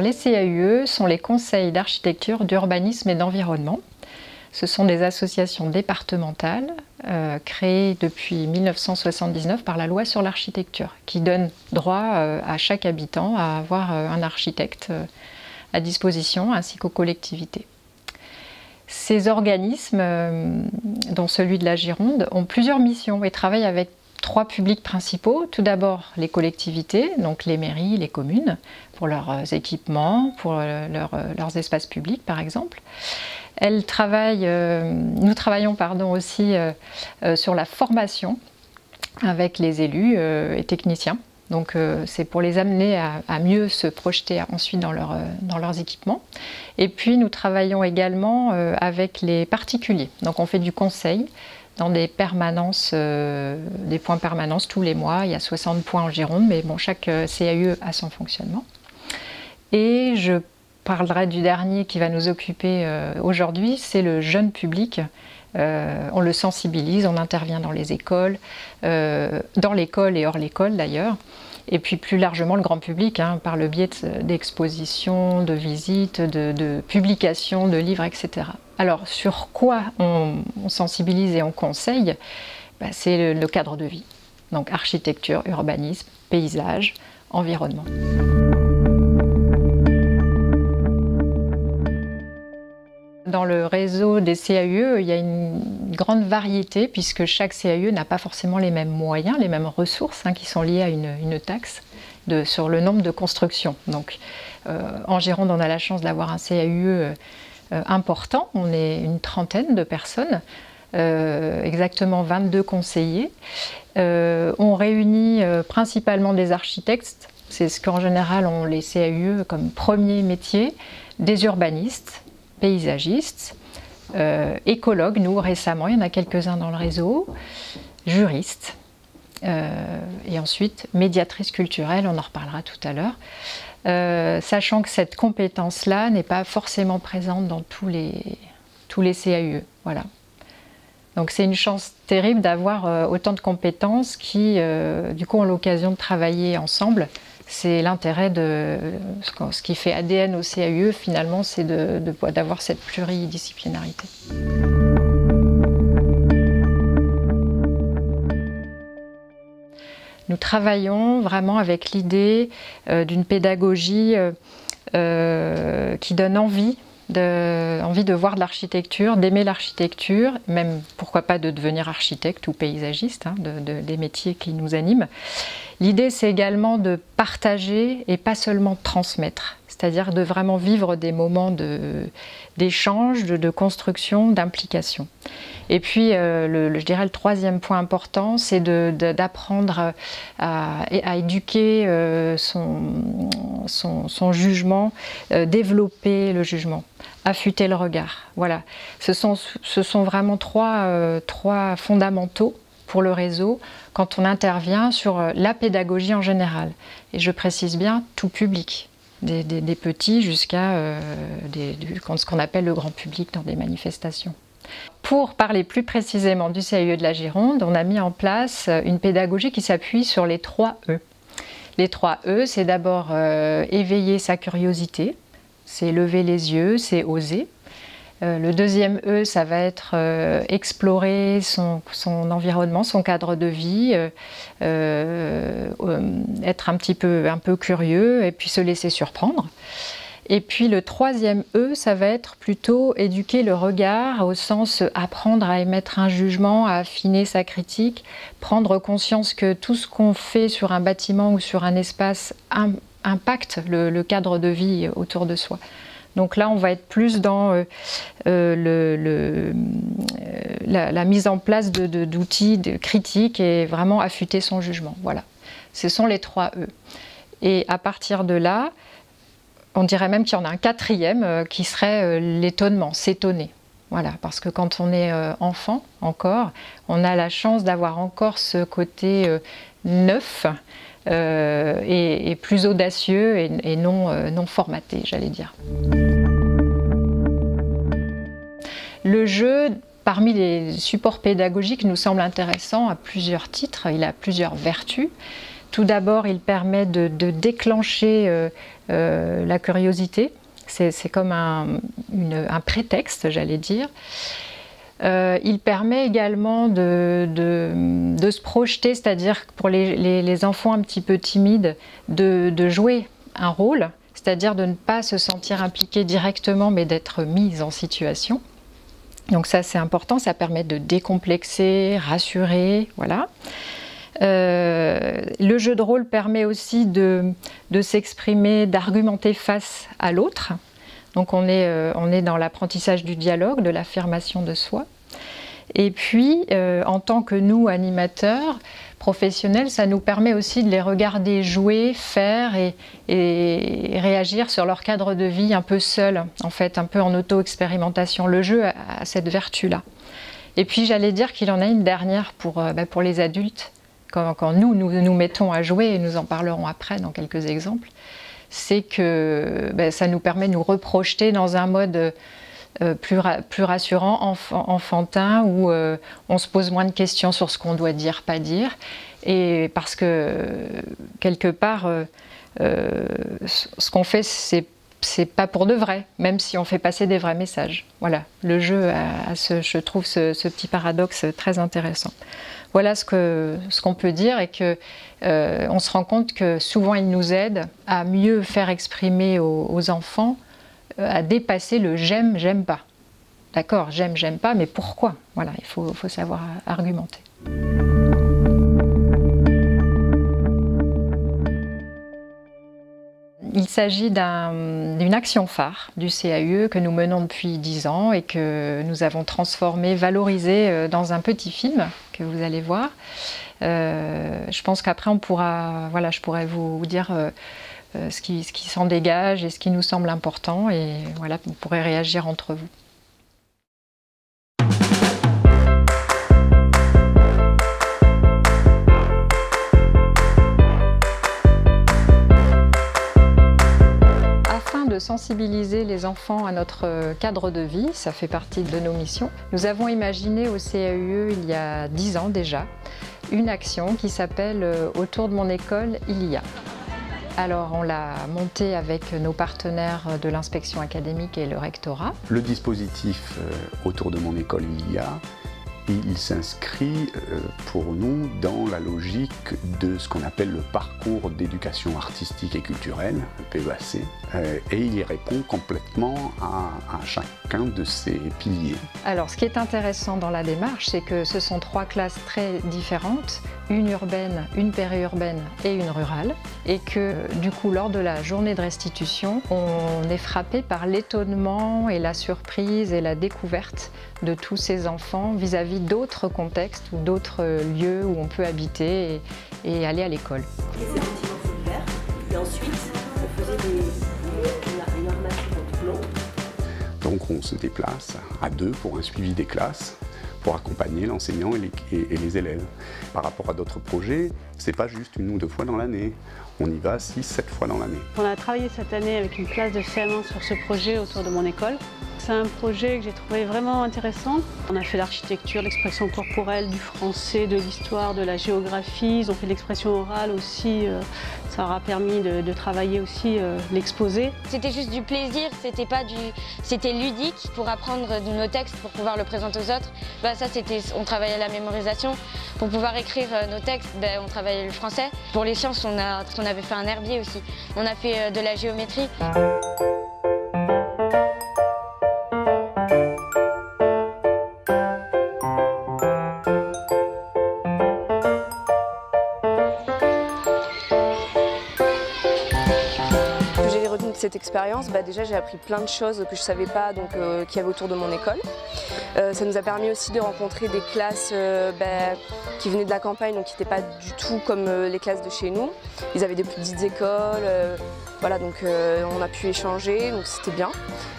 les CAUE sont les conseils d'architecture, d'urbanisme et d'environnement. Ce sont des associations départementales créées depuis 1979 par la loi sur l'architecture, qui donnent droit à chaque habitant à avoir un architecte à disposition, ainsi qu'aux collectivités. Ces organismes, dont celui de la Gironde, ont plusieurs missions et travaillent avec 3 publics principaux. Tout d'abord les collectivités, donc les mairies, les communes, pour leurs équipements, pour leurs espaces publics par exemple. Nous travaillons aussi sur la formation avec les élus et techniciens. Donc c'est pour les amener à mieux se projeter ensuite dans leurs équipements. Et puis nous travaillons également avec les particuliers. Donc on fait du conseil dans des permanences, des points permanence tous les mois. Il y a 60 points en Gironde, mais bon, chaque CAUE a son fonctionnement. Et je parlerai du dernier qui va nous occuper aujourd'hui, c'est le jeune public. On le sensibilise, on intervient dans les écoles, dans l'école et hors l'école d'ailleurs, et puis plus largement le grand public, par le biais d'expositions, de visites, de publications, de livres, etc. Alors sur quoi on sensibilise et on conseille? C'est le cadre de vie, donc architecture, urbanisme, paysage, environnement. Dans le réseau des CAUE, il y a une grande variété puisque chaque CAUE n'a pas forcément les mêmes moyens, les mêmes ressources qui sont liées à une taxe sur le nombre de constructions. Donc, en Gironde, on a la chance d'avoir un CAUE important, on est une trentaine de personnes, exactement 22 conseillers. On réunit principalement des architectes, c'est ce qu'en général ont les CAUE comme premier métier, des urbanistes, paysagistes, écologues, nous récemment, il y en a quelques-uns dans le réseau, juristes, et ensuite médiatrices culturelles, on en reparlera tout à l'heure, sachant que cette compétence-là n'est pas forcément présente dans tous les CAUE. Voilà. Donc c'est une chance terrible d'avoir autant de compétences qui, du coup, ont l'occasion de travailler ensemble. C'est l'intérêt de ce qui fait ADN au CAUE, finalement, c'est d'avoir cette pluridisciplinarité. Nous travaillons vraiment avec l'idée d'une pédagogie qui donne envie de voir de l'architecture, d'aimer l'architecture, même pourquoi pas de devenir architecte ou paysagiste, des métiers qui nous animent. L'idée, c'est également de partager et pas seulement de transmettre, c'est-à-dire de vraiment vivre des moments d'échange, de construction, d'implication. Et puis, je dirais le troisième point important, c'est d'apprendre à éduquer son jugement, développer le jugement, affûter le regard. Voilà. Ce sont vraiment trois fondamentaux pour le réseau quand on intervient sur la pédagogie en général. Et je précise bien tout public, des petits jusqu'à ce qu'on appelle le grand public dans des manifestations. Pour parler plus précisément du CAUE de la Gironde, on a mis en place une pédagogie qui s'appuie sur les 3 E. Les 3 E, c'est d'abord éveiller sa curiosité, c'est lever les yeux, c'est oser. Le deuxième E, ça va être explorer son environnement, son cadre de vie, être un peu curieux et puis se laisser surprendre. Et puis le troisième E, ça va être plutôt éduquer le regard au sens apprendre à émettre un jugement, à affiner sa critique, prendre conscience que tout ce qu'on fait sur un bâtiment ou sur un espace impacte le cadre de vie autour de soi. Donc là, on va être plus dans la mise en place d'outils de critique et vraiment affûter son jugement. Voilà, ce sont les 3 E. Et à partir de là, on dirait même qu'il y en a un quatrième qui serait l'étonnement, s'étonner. Voilà, parce que quand on est enfant encore, on a la chance d'avoir encore ce côté neuf et plus audacieux et non formaté, j'allais dire. Le jeu, parmi les supports pédagogiques, nous semble intéressant à plusieurs titres. Il a plusieurs vertus. Tout d'abord, il permet de déclencher la curiosité. C'est comme un prétexte, j'allais dire. Il permet également de se projeter, c'est-à-dire pour les enfants un petit peu timides, de jouer un rôle, c'est-à-dire de ne pas se sentir impliqué directement, mais d'être mis en situation. Donc ça, c'est important, ça permet de décomplexer, rassurer, voilà. Le jeu de rôle permet aussi de s'exprimer, d'argumenter face à l'autre. Donc on est dans l'apprentissage du dialogue, de l'affirmation de soi. Et puis, en tant que nous, animateurs, professionnels, ça nous permet aussi de les regarder jouer, faire et réagir sur leur cadre de vie un peu seuls, en fait, un peu en auto-expérimentation. Le jeu a cette vertu-là. Et puis, j'allais dire qu'il en a une dernière pour les adultes. Quand nous mettons à jouer, et nous en parlerons après dans quelques exemples, c'est que ça nous permet de nous reprojeter dans un mode plus rassurant, enfantin, où on se pose moins de questions sur ce qu'on doit dire, pas dire, et parce que quelque part, ce qu'on fait, c'est pas pour de vrai, même si on fait passer des vrais messages. Voilà, le jeu a je trouve ce petit paradoxe très intéressant. Voilà ce qu'on peut dire, et que on se rend compte que souvent il nous aide à mieux faire exprimer aux enfants, à dépasser le j'aime, j'aime pas. D'accord, j'aime, j'aime pas, mais pourquoi? Voilà, il faut savoir argumenter. Il s'agit d'une action phare du CAUE que nous menons depuis 10 ans et que nous avons transformé, valorisé dans un petit film que vous allez voir. Je pense qu'après on pourra, voilà, je pourrais vous dire ce qui s'en dégage et ce qui nous semble important, et voilà, vous pourrez réagir entre vous. De sensibiliser les enfants à notre cadre de vie, ça fait partie de nos missions. Nous avons imaginé au CAUE il y a 10 ans déjà une action qui s'appelle « Autour de mon école, il y a ». Alors on l'a montée avec nos partenaires de l'inspection académique et le rectorat. Le dispositif « Autour de mon école, il y a », il s'inscrit pour nous dans la logique de ce qu'on appelle le parcours d'éducation artistique et culturelle, le PEAC, et il y répond complètement à chacun de ces piliers. Alors ce qui est intéressant dans la démarche, c'est que ce sont 3 classes très différentes, une urbaine, une périurbaine et une rurale, et que du coup lors de la journée de restitution, on est frappé par l'étonnement et la surprise et la découverte de tous ces enfants vis-à-vis d'autres contextes ou d'autres lieux où on peut habiter et aller à l'école. Ces petits morceaux de verre, et ensuite on faisait une armature en plomb. Donc on se déplace à 2 pour un suivi des classes, pour accompagner l'enseignant et les élèves. Par rapport à d'autres projets, c'est pas juste 1 ou 2 fois dans l'année. On y va 6, 7 fois dans l'année. On a travaillé cette année avec une classe de CM1 sur ce projet autour de mon école. C'est un projet que j'ai trouvé vraiment intéressant. On a fait l'architecture, l'expression corporelle, du français, de l'histoire, de la géographie. Ils ont fait de l'expression orale aussi. Ça leur a permis de travailler aussi l'exposé. C'était juste du plaisir, c'était ludique pour apprendre nos textes, pour pouvoir le présenter aux autres. Ça, on travaillait la mémorisation. Pour pouvoir écrire nos textes, on travaillait le français. Pour les sciences, on avait fait un herbier aussi. On a fait de la géométrie. Cette expérience, déjà j'ai appris plein de choses que je ne savais pas, qu'il y avait autour de mon école. Ça nous a permis aussi de rencontrer des classes qui venaient de la campagne, donc qui n'étaient pas du tout comme les classes de chez nous. Ils avaient des petites écoles, voilà, donc on a pu échanger, donc c'était bien.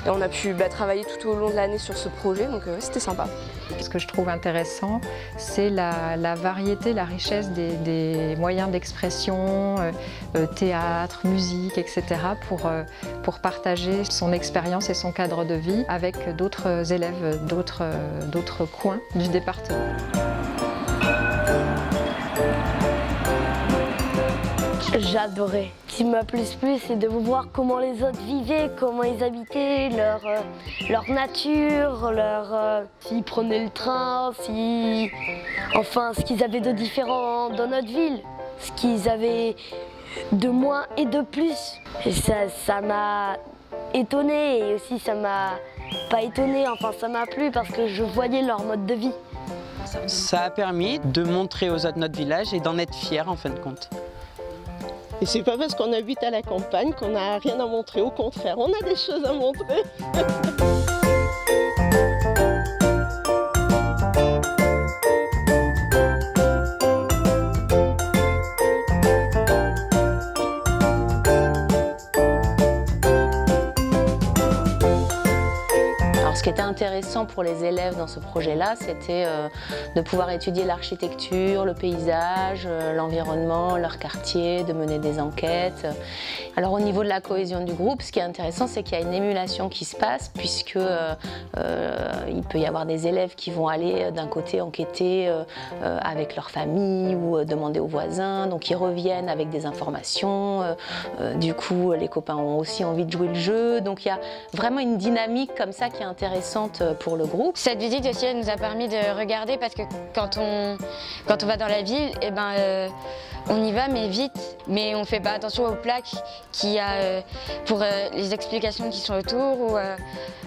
Et on a pu travailler tout au long de l'année sur ce projet, donc c'était sympa. Ce que je trouve intéressant, c'est la variété, la richesse des moyens d'expression, théâtre, musique, etc. pour partager son expérience et son cadre de vie avec d'autres élèves d'autres coins du département. J'adorais. Ce qui m'a plu, c'est de voir comment les autres vivaient, comment ils habitaient, leur nature, s'ils prenaient le train, enfin ce qu'ils avaient de différent dans notre ville, ce qu'ils avaient de moins et de plus. Et ça m'a étonnée et aussi ça m'a pas étonnée, enfin ça m'a plu parce que je voyais leur mode de vie. Ça a permis de montrer aux autres notre village et d'en être fiers en fin de compte. Et c'est pas parce qu'on habite à la campagne qu'on n'a rien à montrer, au contraire, on a des choses à montrer. Ce qui était intéressant pour les élèves dans ce projet-là, c'était de pouvoir étudier l'architecture, le paysage, l'environnement, leur quartier, de mener des enquêtes. Alors au niveau de la cohésion du groupe, ce qui est intéressant, c'est qu'il y a une émulation qui se passe, puisque il peut y avoir des élèves qui vont aller d'un côté enquêter avec leur famille ou demander aux voisins, donc ils reviennent avec des informations. Du coup, les copains ont aussi envie de jouer le jeu, donc il y a vraiment une dynamique comme ça qui est intéressante pour le groupe. Cette visite aussi, elle nous a permis de regarder parce que quand on va dans la ville, eh ben, on y va mais vite, mais on fait pas attention aux plaques qu'il y a pour les explications qui sont autour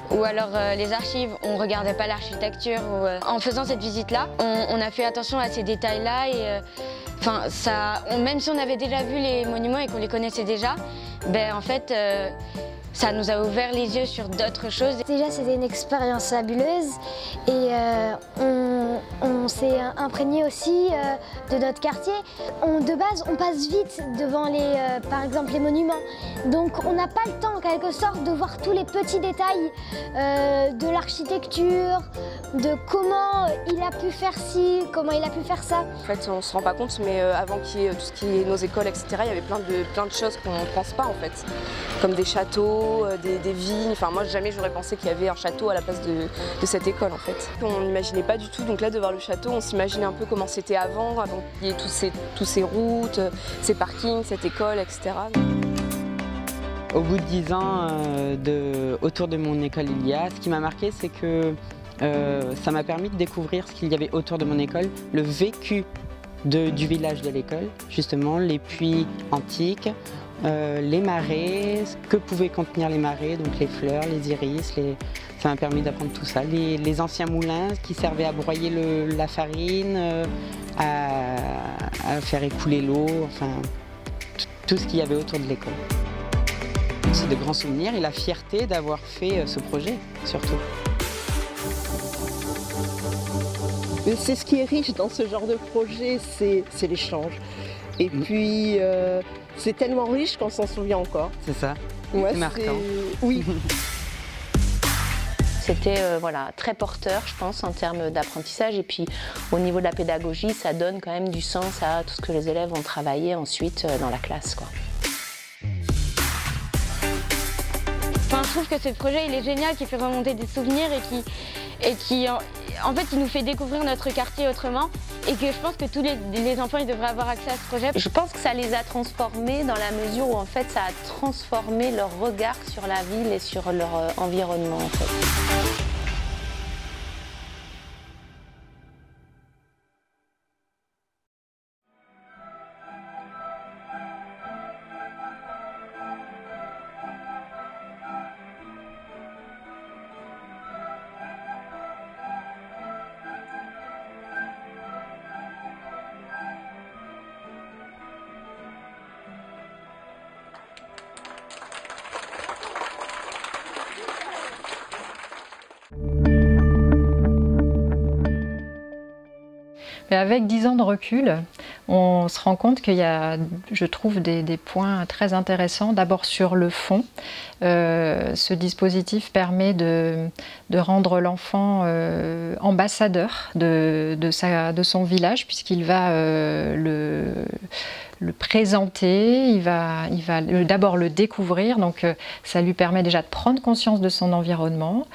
ou alors les archives, on regardait pas l'architecture. En faisant cette visite-là, on a fait attention à ces détails-là et enfin, même si on avait déjà vu les monuments et qu'on les connaissait déjà, ben, en fait, ça nous a ouvert les yeux sur d'autres choses. Déjà, c'était une expérience fabuleuse et on s'est imprégné aussi de notre quartier. De base, on passe vite devant par exemple les monuments. Donc on n'a pas le temps en quelque sorte de voir tous les petits détails de l'architecture, de comment il a pu faire ci, comment il a pu faire ça. En fait, on ne se rend pas compte, mais avant qu'il y ait tout ce qui est nos écoles, etc., il y avait plein de choses qu'on ne pense pas en fait. Comme des châteaux, des vignes. Enfin, moi, jamais j'aurais pensé qu'il y avait un château à la place de cette école en fait. On n'imaginait pas du tout. Donc là, de voir le château, on s'imaginait un peu comment c'était avant qu'il y ait tous ces routes, ces parkings, cette école, etc. Au bout de 10 ans autour de mon école Ilia, ce qui m'a marqué, c'est que ça m'a permis de découvrir ce qu'il y avait autour de mon école, le vécu du village de l'école, justement, les puits antiques, les marais, ce que pouvaient contenir les marais, donc les fleurs, les iris, ça m'a permis d'apprendre tout ça. Les anciens moulins qui servaient à broyer la farine, à faire écouler l'eau, enfin tout ce qu'il y avait autour de l'école. C'est de grands souvenirs et la fierté d'avoir fait ce projet, surtout. C'est ce qui est riche dans ce genre de projet, c'est l'échange. Et puis, c'est tellement riche qu'on s'en souvient encore. C'est ça, ouais, c'est marquant. Oui. C'était voilà, très porteur, je pense, en termes d'apprentissage. Et puis, au niveau de la pédagogie, ça donne quand même du sens à tout ce que les élèves ont travaillé ensuite dans la classe, quoi. Enfin, je trouve que ce projet, il est génial, qui fait remonter des souvenirs et qui en fait, il nous fait découvrir notre quartier autrement et que je pense que tous les enfants, ils devraient avoir accès à ce projet. Je pense que ça les a transformés dans la mesure où en fait, ça a transformé leur regard sur la ville et sur leur environnement, en fait. Mais avec 10 ans de recul, on se rend compte qu'il y a, je trouve, des points très intéressants. D'abord sur le fond, ce dispositif permet de rendre l'enfant ambassadeur de son village, puisqu'il va le présenter, il va d'abord le découvrir, donc ça lui permet déjà de prendre conscience de son environnement,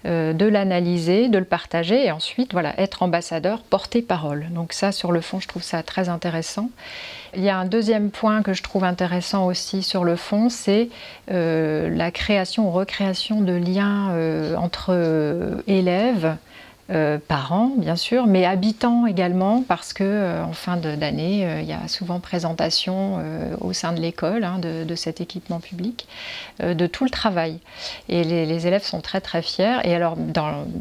de l'analyser, de le partager et ensuite voilà, être ambassadeur, porter parole. Donc ça, sur le fond, je trouve ça très intéressant. Il y a un deuxième point que je trouve intéressant aussi sur le fond, c'est la création ou recréation de liens entre élèves, parents bien sûr, mais habitants également, parce que en fin d'année, il y a souvent présentation au sein de l'école de cet équipement public, de tout le travail. Et les élèves sont très très fiers. Et alors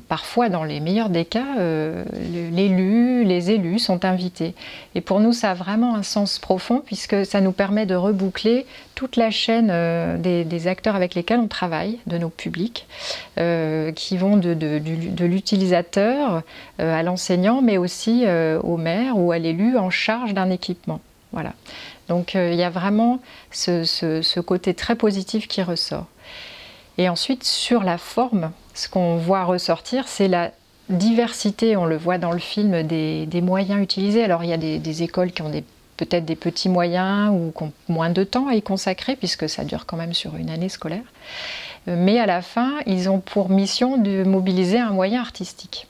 parfois, dans les meilleurs des cas, les élus sont invités. Et pour nous, ça a vraiment un sens profond, puisque ça nous permet de reboucler toute la chaîne des acteurs avec lesquels on travaille, de nos publics, qui vont de l'utilisateur à l'enseignant, mais aussi au maire ou à l'élu en charge d'un équipement. Voilà. Donc il y a vraiment ce côté très positif qui ressort. Et ensuite, sur la forme, ce qu'on voit ressortir, c'est la diversité, on le voit dans le film, des moyens utilisés. Alors il y a des écoles qui ont peut-être des petits moyens ou qui ont moins de temps à y consacrer, puisque ça dure quand même sur une année scolaire. Mais à la fin, ils ont pour mission de mobiliser un moyen artistique.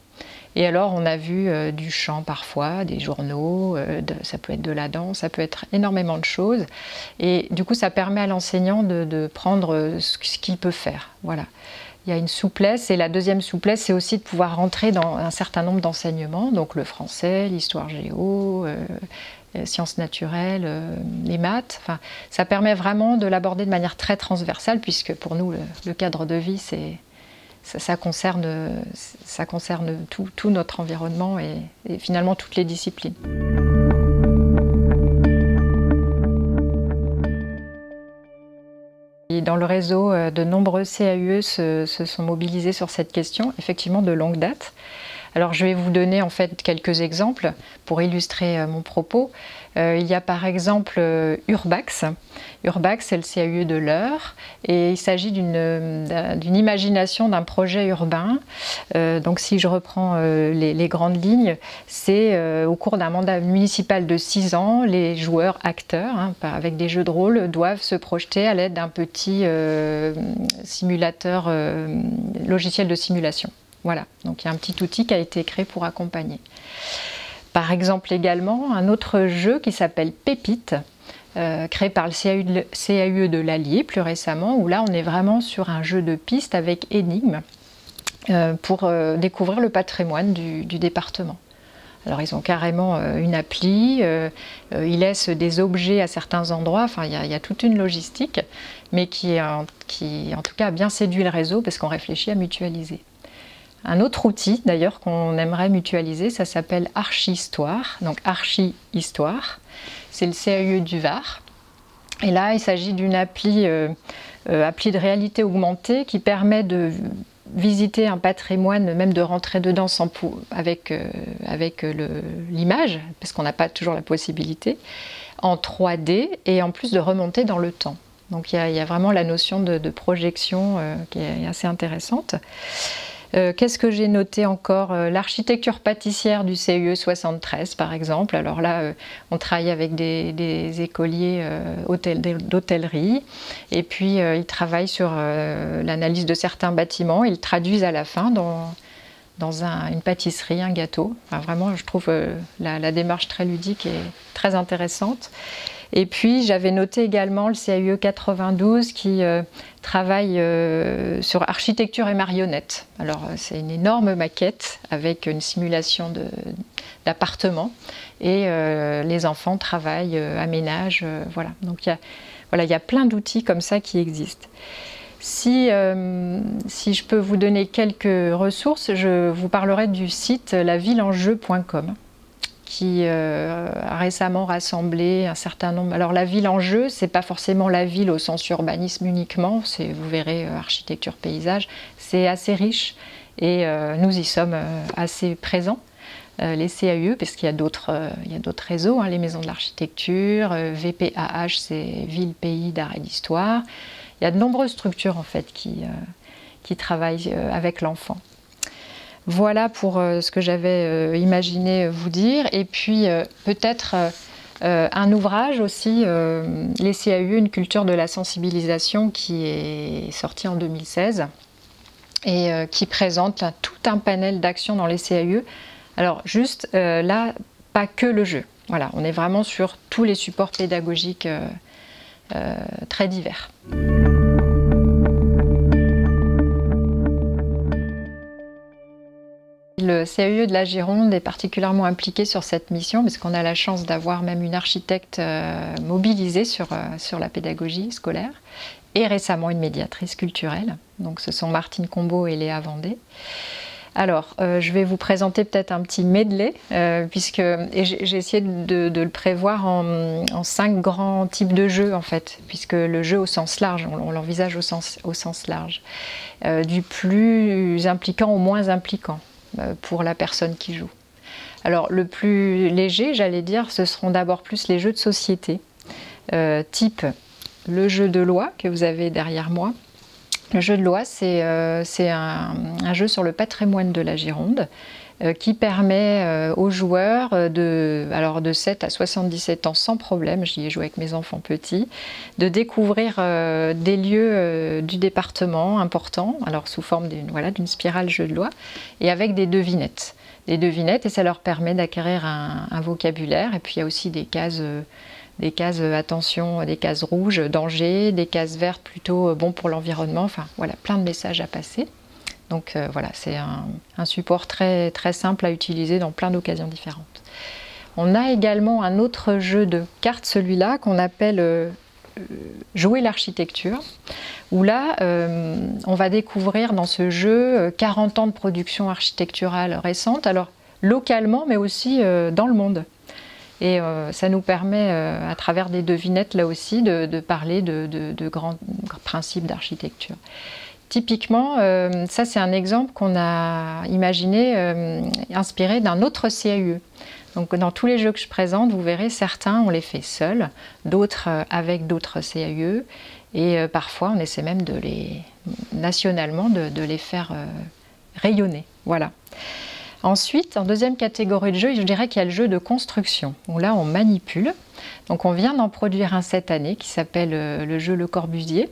Et alors, on a vu du chant parfois, des journaux, ça peut être de la danse, ça peut être énormément de choses. Et du coup, ça permet à l'enseignant de prendre ce qu'il peut faire. Voilà. Il y a une souplesse, et la deuxième souplesse, c'est aussi de pouvoir rentrer dans un certain nombre d'enseignements, donc le français, l'histoire géo, sciences naturelles, les maths. Enfin, ça permet vraiment de l'aborder de manière très transversale, puisque pour nous, le cadre de vie, ça concerne tout notre environnement et finalement toutes les disciplines. Et dans le réseau, de nombreux CAUE se sont mobilisés sur cette question, effectivement de longue date. Alors je vais vous donner en fait quelques exemples pour illustrer mon propos. Il y a par exemple Urbax. Urbax, c'est le CAUE de l'Eure, et il s'agit d'une imagination d'un projet urbain. Donc si je reprends les grandes lignes, c'est au cours d'un mandat municipal de 6 ans, les joueurs acteurs, avec des jeux de rôle, doivent se projeter à l'aide d'un petit simulateur, logiciel de simulation. Voilà, donc il y a un petit outil qui a été créé pour accompagner. Par exemple également, un autre jeu qui s'appelle Pépite, créé par le CAUE de l'Allier plus récemment, où là on est vraiment sur un jeu de pistes avec énigmes pour découvrir le patrimoine du département. Alors ils ont carrément une appli, ils laissent des objets à certains endroits, enfin il y a toute une logistique, mais qui en tout cas a bien séduit le réseau parce qu'on réfléchit à mutualiser. Un autre outil d'ailleurs qu'on aimerait mutualiser, ça s'appelle Archi-Histoire, donc Archi-Histoire, c'est le CAUE du Var. Et là il s'agit d'une appli de réalité augmentée qui permet de visiter un patrimoine, même de rentrer dedans avec l'image, parce qu'on n'a pas toujours la possibilité, en 3D et en plus de remonter dans le temps. Donc il y a vraiment la notion de projection qui est assez intéressante. Qu'est-ce que j'ai noté encore? L'architecture pâtissière du CUE 73 par exemple. Alors là, on travaille avec des écoliers d'hôtellerie et puis ils travaillent sur l'analyse de certains bâtiments. Ils traduisent à la fin dans une pâtisserie, un gâteau. Enfin, vraiment, je trouve la démarche très ludique et très intéressante. Et puis j'avais noté également le CAUE 92 qui travaille sur architecture et marionnettes. Alors c'est une énorme maquette avec une simulation d'appartement et les enfants travaillent, aménagent, voilà. Donc il y a plein d'outils comme ça qui existent. Si je peux vous donner quelques ressources, je vous parlerai du site lavilleenjeu.com. qui a récemment rassemblé un certain nombre. Alors la ville en jeu, c'est pas forcément la ville au sens urbanisme uniquement, vous verrez architecture, paysage, c'est assez riche et nous y sommes assez présents, les CAUE, parce qu'il y a d'autres réseaux, les maisons de l'architecture, VPAH, c'est Ville, Pays, d'Art et d'Histoire. Il y a de nombreuses structures en fait qui travaillent avec l'enfant. Voilà pour ce que j'avais imaginé vous dire. Et puis peut-être un ouvrage aussi, les CAUE, une culture de la sensibilisation, qui est sorti en 2016 et qui présente tout un panel d'actions dans les CAUE. Alors juste là, pas que le jeu. Voilà, on est vraiment sur tous les supports pédagogiques très divers. Le CAUE de la Gironde est particulièrement impliqué sur cette mission parce qu'on a la chance d'avoir même une architecte mobilisée sur la pédagogie scolaire et récemment une médiatrice culturelle. Donc ce sont Martine Combeau et Léa Vendée. Alors, je vais vous présenter peut-être un petit medley, puisque j'ai essayé de le prévoir en 5 grands types de jeux, en fait, puisque le jeu au sens large, on l'envisage au sens large, du plus impliquant au moins impliquant pour la personne qui joue. Alors, le plus léger, j'allais dire, ce seront d'abord plus les jeux de société, type le jeu de loi que vous avez derrière moi. Le jeu de loi, c'est un jeu sur le patrimoine de la Gironde qui permet aux joueurs de 7 à 77 ans sans problème, j'y ai joué avec mes enfants petits, de découvrir des lieux du département importants, alors sous forme d'une spirale jeu de loi, et avec des devinettes. Des devinettes, et ça leur permet d'acquérir un vocabulaire, et puis il y a aussi des cases attention, des cases rouges, danger, des cases vertes plutôt bon pour l'environnement, enfin voilà, plein de messages à passer. Donc voilà, c'est un support très, très simple à utiliser dans plein d'occasions différentes. On a également un autre jeu de cartes, celui-là, qu'on appelle Jouer l'architecture, où là, on va découvrir dans ce jeu 40 ans de production architecturale récente, alors localement, mais aussi dans le monde. Et ça nous permet, à travers des devinettes là aussi, de parler de grands principes d'architecture. Typiquement, ça c'est un exemple qu'on a imaginé, inspiré d'un autre CAUE. Donc dans tous les jeux que je présente, vous verrez, certains on les fait seuls, d'autres avec d'autres CAUE, et parfois on essaie même nationalement de les faire rayonner. Voilà. Ensuite, en deuxième catégorie de jeu, je dirais qu'il y a le jeu de construction, où là on manipule. Donc on vient d'en produire un cette année qui s'appelle le jeu Le Corbusier.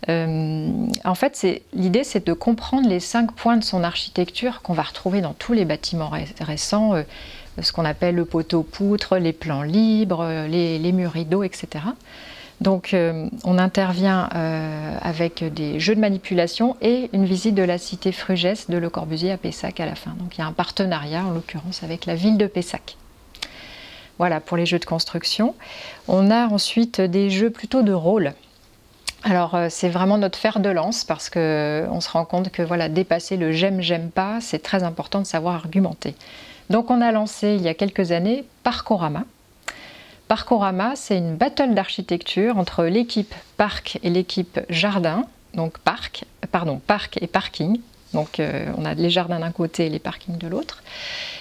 En fait, l'idée c'est de comprendre les 5 points de son architecture qu'on va retrouver dans tous les bâtiments récents, ce qu'on appelle le poteau-poutre, les plans libres, les murs rideaux, etc. Donc on intervient avec des jeux de manipulation et une visite de la cité Frugès de Le Corbusier à Pessac à la fin. Donc il y a un partenariat en l'occurrence avec la ville de Pessac. Voilà pour les jeux de construction. On a ensuite des jeux plutôt de rôle. Alors c'est vraiment notre fer de lance parce qu'on se rend compte que voilà, dépasser le j'aime pas, c'est très important de savoir argumenter. Donc on a lancé il y a quelques années Parcorama. Parcorama, c'est une battle d'architecture entre l'équipe parc et l'équipe jardin, donc parc et parking. Donc on a les jardins d'un côté et les parkings de l'autre.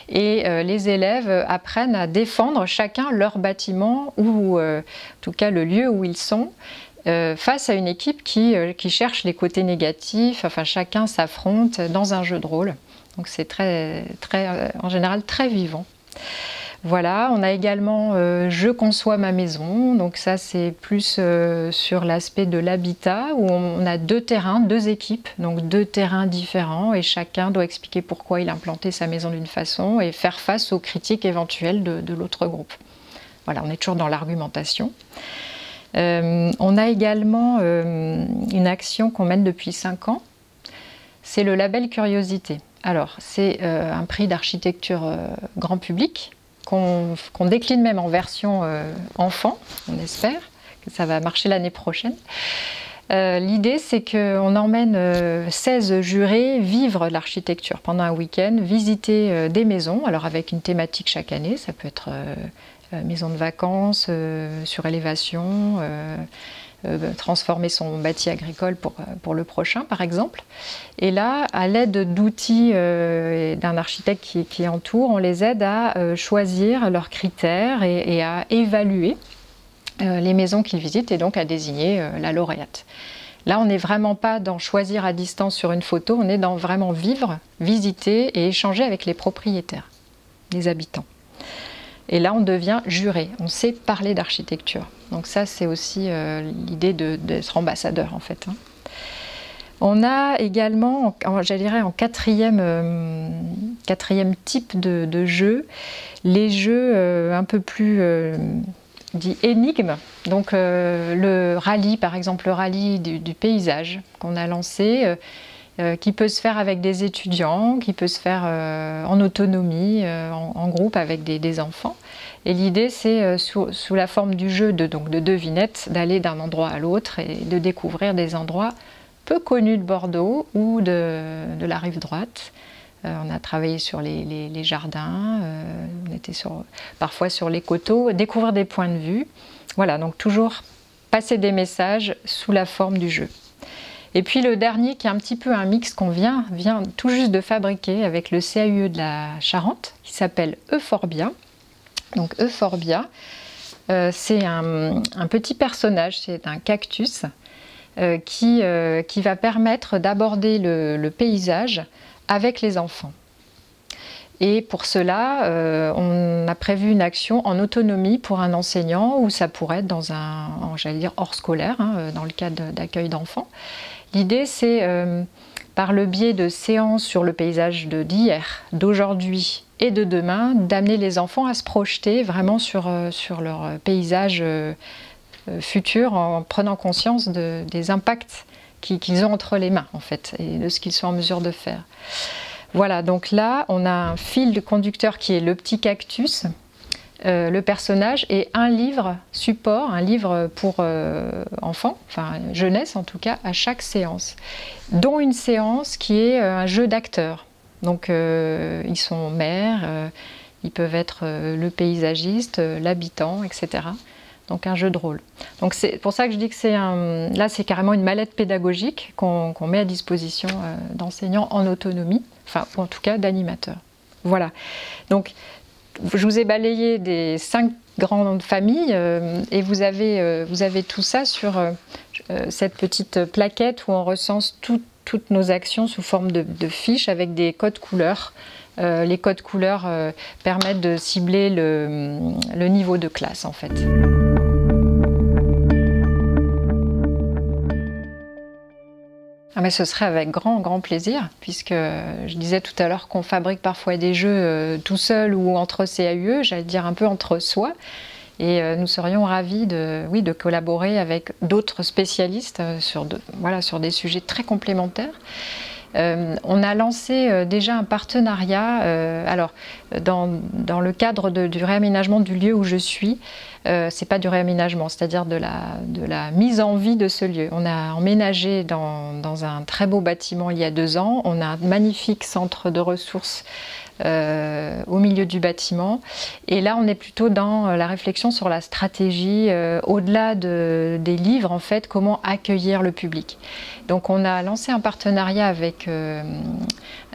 Et les élèves apprennent à défendre chacun leur bâtiment ou en tout cas le lieu où ils sont face à une équipe qui cherche les côtés négatifs. Enfin, chacun s'affronte dans un jeu de rôle. Donc c'est en général très vivant. Voilà, on a également Je conçois ma maison, donc ça c'est plus sur l'aspect de l'habitat où on a 2 terrains, 2 équipes, donc 2 terrains différents et chacun doit expliquer pourquoi il a implanté sa maison d'une façon et faire face aux critiques éventuelles de l'autre groupe. Voilà, on est toujours dans l'argumentation. On a également une action qu'on mène depuis 5 ans, c'est le label Curiosité. Alors c'est un prix d'architecture grand public, qu'on décline même en version enfant, on espère que ça va marcher l'année prochaine. L'idée c'est qu'on emmène 16 jurés vivre l'architecture pendant un week-end, visiter des maisons, alors avec une thématique chaque année, ça peut être maison de vacances, surélévation, transformer son bâti agricole pour le prochain par exemple. Et là, à l'aide d'outils d'un architecte qui entoure, on les aide à choisir leurs critères et à évaluer les maisons qu'ils visitent et donc à désigner la lauréate. Là, on n'est vraiment pas dans choisir à distance sur une photo, on est dans vraiment vivre, visiter et échanger avec les propriétaires, les habitants. Et là, on devient juré, on sait parler d'architecture. Donc ça, c'est aussi l'idée d'être ambassadeur, en fait. On a également, j'allais dire en quatrième type de jeu, les jeux un peu plus dits énigmes. Donc le rallye, par exemple, le rallye du paysage qu'on a lancé, qui peut se faire avec des étudiants, qui peut se faire en autonomie, en groupe avec des enfants. Et l'idée, c'est sous la forme du jeu de devinettes, d'aller d'un endroit à l'autre et de découvrir des endroits peu connus de Bordeaux ou de la rive droite. On a travaillé sur les jardins, on était parfois sur les coteaux, découvrir des points de vue. Voilà, donc toujours passer des messages sous la forme du jeu. Et puis le dernier, qui est un petit peu un mix qu'on vient tout juste de fabriquer avec le CAUE de la Charente, qui s'appelle Euphorbia. Donc Euphorbia, c'est un petit personnage, c'est un cactus qui va permettre d'aborder le paysage avec les enfants. Et pour cela, on a prévu une action en autonomie pour un enseignant, ou ça pourrait être dans j'allais dire hors scolaire, dans le cadre d'accueil d'enfants. L'idée, c'est par le biais de séances sur le paysage d'hier, d'aujourd'hui et de demain, d'amener les enfants à se projeter vraiment sur leur paysage futur, en prenant conscience des impacts qu'ils ont entre les mains, en fait, et de ce qu'ils sont en mesure de faire. Voilà, donc là, on a un fil de conducteur qui est le petit cactus, le personnage, et un livre support, un livre pour enfants, enfin jeunesse en tout cas, à chaque séance, dont une séance qui est un jeu d'acteurs. Donc ils sont maires, ils peuvent être le paysagiste, l'habitant, etc. Donc un jeu de rôle. Donc c'est pour ça que je dis que là c'est carrément une mallette pédagogique qu'on met à disposition d'enseignants en autonomie, enfin ou en tout cas d'animateurs. Voilà. Donc je vous ai balayé des 5 grandes familles et vous avez tout ça sur cette petite plaquette où on recense toutes nos actions sous forme de fiches avec des codes couleurs. Les codes couleurs permettent de cibler le niveau de classe en fait. Ah mais ce serait avec grand plaisir, puisque je disais tout à l'heure qu'on fabrique parfois des jeux tout seul ou entre CAUE, j'allais dire un peu entre soi. Et nous serions ravis de collaborer avec d'autres spécialistes sur des sujets très complémentaires. On a lancé déjà un partenariat, dans le cadre du réaménagement du lieu où je suis, c'est pas du réaménagement, c'est-à-dire de la mise en vie de ce lieu. On a emménagé dans un très beau bâtiment il y a 2 ans, on a un magnifique centre de ressources au milieu du bâtiment, et là on est plutôt dans la réflexion sur la stratégie au-delà des livres, en fait, comment accueillir le public. Donc on a lancé un partenariat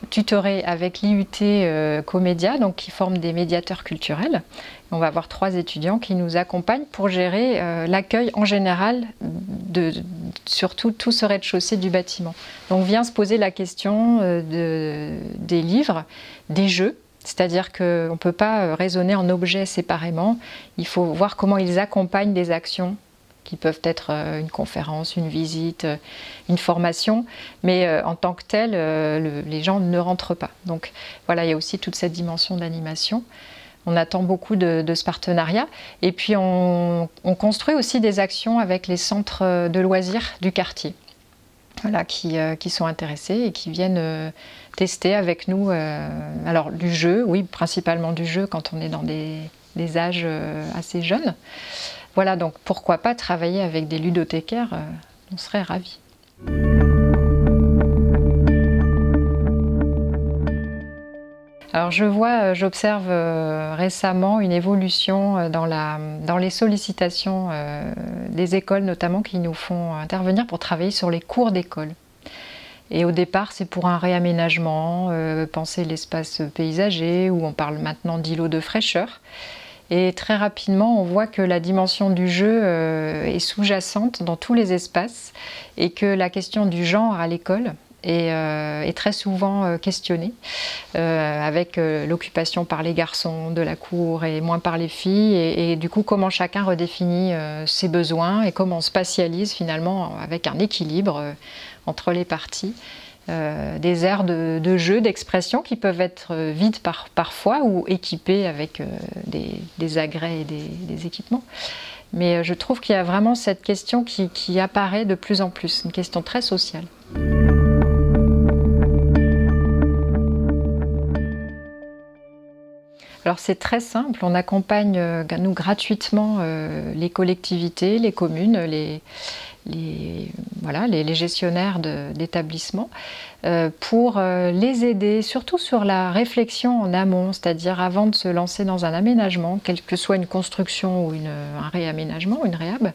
tutoré avec l'IUT Comédia, donc qui forme des médiateurs culturels. On va avoir 3 étudiants qui nous accompagnent pour gérer l'accueil en général sur tout ce rez-de-chaussée du bâtiment. Donc vient se poser la question des livres, des jeux, c'est-à-dire qu'on ne peut pas raisonner en objets séparément, il faut voir comment ils accompagnent des actions qui peuvent être une conférence, une visite, une formation, mais en tant que tel, les gens ne rentrent pas. Donc voilà, il y a aussi toute cette dimension d'animation. On attend beaucoup de ce partenariat. Et puis on construit aussi des actions avec les centres de loisirs du quartier, voilà, qui sont intéressés et qui viennent tester avec nous alors du jeu, oui, principalement du jeu quand on est dans des âges assez jeunes. Voilà, donc pourquoi pas travailler avec des ludothécaires, on serait ravis. Alors j'observe récemment une évolution dans les sollicitations des écoles notamment, qui nous font intervenir pour travailler sur les cours d'école. Et au départ, c'est pour un réaménagement, penser l'espace paysager, où on parle maintenant d'îlots de fraîcheur. Et très rapidement, on voit que la dimension du jeu est sous-jacente dans tous les espaces, et que la question du genre à l'école et très souvent questionné, avec l'occupation par les garçons de la cour et moins par les filles, et du coup comment chacun redéfinit ses besoins et comment on spatialise finalement avec un équilibre entre les parties. Des aires de jeu, d'expression qui peuvent être vides parfois ou équipées avec des agrès et des équipements. Mais je trouve qu'il y a vraiment cette question qui apparaît de plus en plus, une question très sociale. Alors c'est très simple, on accompagne nous gratuitement les collectivités, les communes, les gestionnaires d'établissements pour les aider, surtout sur la réflexion en amont, c'est-à-dire avant de se lancer dans un aménagement, quelle que soit une construction ou un réaménagement, une réhab,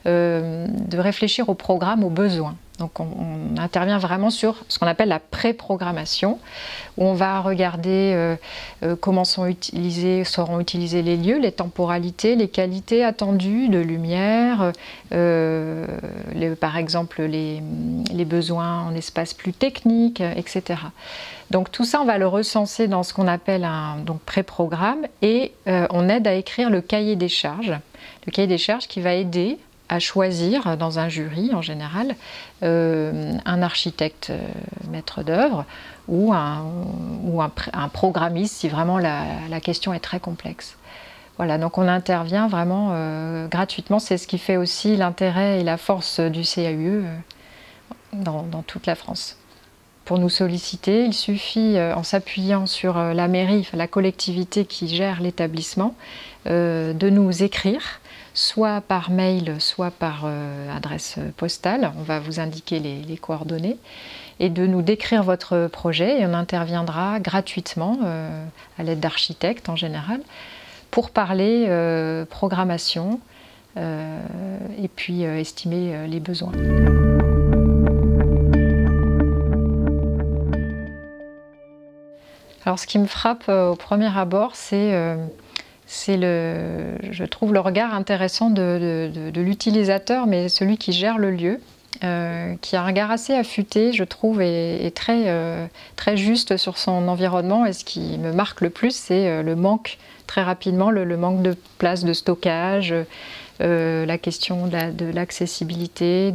de réfléchir au programme, aux besoins. Donc on intervient vraiment sur ce qu'on appelle la pré-programmation, où on va regarder comment seront utilisés les lieux, les temporalités, les qualités attendues de lumière, par exemple les besoins en espace plus technique, etc. Donc tout ça, on va le recenser dans ce qu'on appelle un pré-programme, et on aide à écrire le cahier des charges. Le cahier des charges qui va aider à choisir dans un jury en général un architecte maître d'œuvre ou un programmiste si vraiment la question est très complexe. Voilà, donc on intervient vraiment gratuitement, c'est ce qui fait aussi l'intérêt et la force du CAUE dans toute la France. Pour nous solliciter, il suffit, en s'appuyant sur la mairie, la collectivité qui gère l'établissement, de nous écrire, soit par mail, soit par adresse postale, on va vous indiquer les coordonnées, et de nous décrire votre projet, et on interviendra gratuitement, à l'aide d'architectes en général, pour parler programmation, et puis estimer les besoins. Alors ce qui me frappe au premier abord, c'est je trouve le regard intéressant de l'utilisateur, mais celui qui gère le lieu, qui a un regard assez affûté, je trouve, et très juste sur son environnement. Et ce qui me marque le plus, c'est le manque, très rapidement, le manque de place de stockage, la question de l'accessibilité,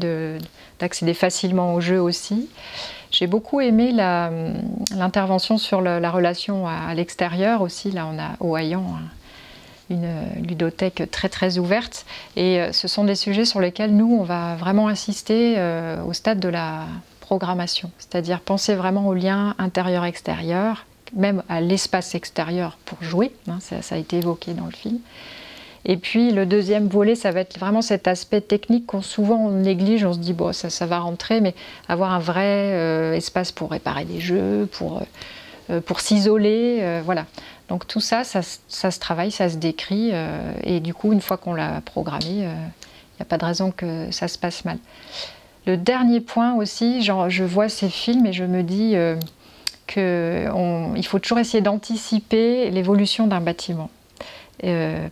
d'accéder facilement au jeu aussi. J'ai beaucoup aimé l'intervention sur la relation à l'extérieur aussi. Là, on a au Haillan une ludothèque très ouverte, et ce sont des sujets sur lesquels nous on va vraiment insister au stade de la programmation, c'est-à-dire penser vraiment au lien intérieur-extérieur, même à l'espace extérieur pour jouer, hein, ça a été évoqué dans le film. Et puis le deuxième volet, ça va être vraiment cet aspect technique qu'on souvent néglige, on se dit bon ça va rentrer, mais avoir un vrai espace pour réparer des jeux, pour s'isoler, voilà. Donc tout ça, ça se travaille, ça se décrit, et du coup, une fois qu'on l'a programmé, il n'y a pas de raison que ça se passe mal. Le dernier point aussi, je vois ces films et je me dis qu'il faut toujours essayer d'anticiper l'évolution d'un bâtiment.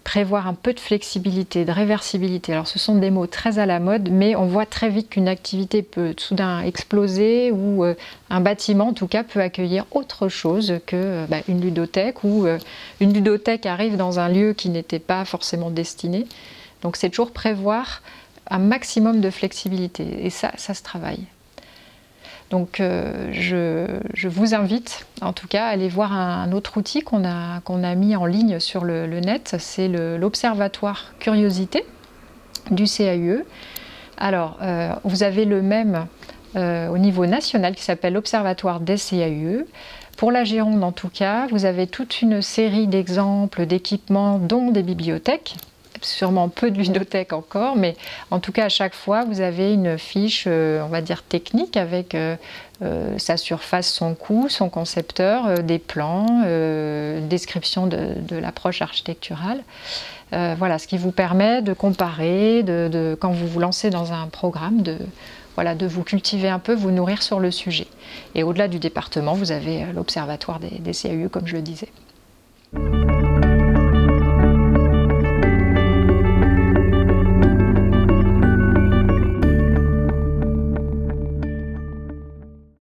Prévoir un peu de flexibilité, de réversibilité. Alors ce sont des mots très à la mode, mais on voit très vite qu'une activité peut soudain exploser, ou un bâtiment en tout cas peut accueillir autre chose qu'une ludothèque, ou une ludothèque arrive dans un lieu qui n'était pas forcément destiné. Donc c'est toujours prévoir un maximum de flexibilité, et ça se travaille. Donc je vous invite en tout cas à aller voir un autre outil qu'on a mis en ligne sur le net, c'est l'Observatoire Curiosité du CAUE. Alors vous avez le même au niveau national qui s'appelle l'Observatoire des CAUE. Pour la Gironde en tout cas, vous avez toute une série d'exemples d'équipements, dont des bibliothèques. Sûrement peu de ludothèques encore, mais en tout cas à chaque fois vous avez une fiche, on va dire technique, avec sa surface, son coût, son concepteur, des plans, description de l'approche architecturale. Voilà, ce qui vous permet de comparer, quand vous vous lancez dans un programme, de vous cultiver un peu, vous nourrir sur le sujet. Et au-delà du département, vous avez l'Observatoire des CAUE, comme je le disais.